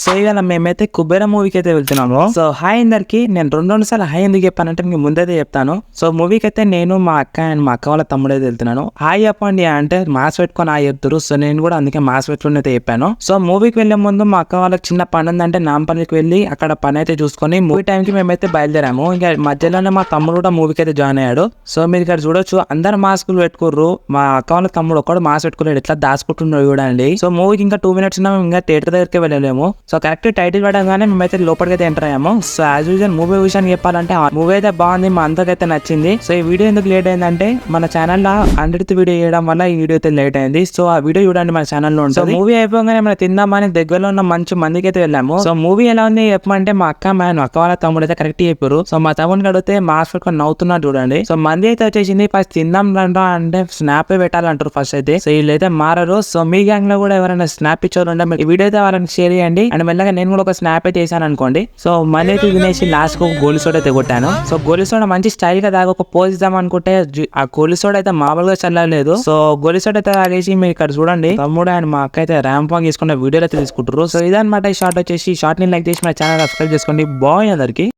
So ఇవాళ మేమైతే కుబేర మూవీకి అయితే వెళ్తున్నాము. సో హాయ్ అందరికి. నేను రెండు సార్లు హాయ్ ఎందుకు చెప్పానంటే మీకు ముందైతే చెప్తాను. సో మూవీకి అయితే నేను మా అక్క అండ్ మా అక్క వాళ్ళ తమ్ముడు అయితే వెళ్తున్నాను. హాయ్ చెప్పండి అంటే మాస్క్ పెట్టుకొని హాయ్ చెప్తారు. సో నేను కూడా అందుకే మాస్క్ పెట్టుకుని అయితే చెప్పాను. సో మూవీకి వెళ్లే ముందు మా అక్క వాళ్ళకి చిన్న పని ఉందంటే నాంపల్లికి వెళ్ళి అక్కడ పని అయితే చూసుకొని మూవీ టైంకి మేమైతే బయలుదేరాము. ఇంకా మధ్యలోనే మా తమ్ముడు కూడా మూవీకి అయితే జాయిన్ అయ్యాడు. సో మీరు ఇక్కడ చూడొచ్చు, అందరు మాస్కులు పెట్టుకోర్రు. మా అక్క వాళ్ళ తమ్ముడు ఒక్కడు మాస్క్ పెట్టుకోలేడు, ఇట్లా దాచుకుంటున్నాడు చూడండి. సో మూవీకి ఇంకా 2 minutes ఉన్నాము, ఇంకా థియేటర్ దగ్గరికి వెళ్ళలేము. సో కరెక్ట్ టైటిల్ పడగానే మేమైతే లోపలికి అయితే ఎంటర్ అయ్యాము. సో యాజ్ యూజువల్ మూవీ విషయాన్ని చెప్పాలంటే మూవీ అయితే బాగుంది, మా అందరికైతే నచ్చింది. సో ఈ వీడియో ఎందుకు లేట్ అయిందంటే మన ఛానల్ లో 100th వీడియో చేయడం వల్ల ఈ వీడియో అయితే లేట్ అయింది. సో ఆ వీడియో చూడండి మన ఛానల్ లో ఉంటుంది. మూవీ అయిపోగానే మనం తిందామని దగ్గరలో ఉన్న మంచి మందికి అయితే వెళ్ళాము. సో మూవీ ఎలా ఉంది చెప్పమంటే మా అక్క వాళ్ళ తమ్ముడు అయితే కరెక్ట్ చెప్పారు. సో మా తమ్ముడిని అడిగితే మాస్క్ పెట్టుకొని నవ్వుతున్నారు చూడండి. సో మంది అయితే వచ్చేసింది. ఫస్ట్ తిందాం అంటే స్నాప్ పెట్టాలంటారు ఫస్ట్ అయితే. సో వీళ్ళైతే మారరు. సో మీ గ్యాంగ్ లో కూడా ఎవరైనా స్నాప్ ఇచ్చారు అంటే ఈ వీడియో అయితే వాళ్ళని షేర్ చేయండి. అండ్ మెల్లగా నేను కూడా ఒక స్నాప్ అయితే చేశాను అనుకోండి. సో మళ్ళీ అయితే తినేసి లాస్ట్ కు ఒక గోలి సోడా అయితే కొట్టాను. సో గోలి సోడా మంచి స్టైల్ గా తాగి ఒక పోజ్ ఇద్దాం అనుకుంటే ఆ గోలి సోడా అయితే మామూలుగా చల్లలేదు. సో గోలి సోడా అయితే తాగేసి మీరు ఇక్కడ చూడండి తమ్ముడు అండ్ మా అక్క అయితే ర్యాంప్ వాక్ తీసుకున్న వీడియోలు అయితే తీసుకుంటారు. సో ఇదన్నమాట ఈ షార్ట్ వచ్చేసి. షార్ట్ ని లైక్ చేసి మన ఛానల్ సబ్స్క్రైబ్ చేసుకోండి. బాయ్ అందరికి.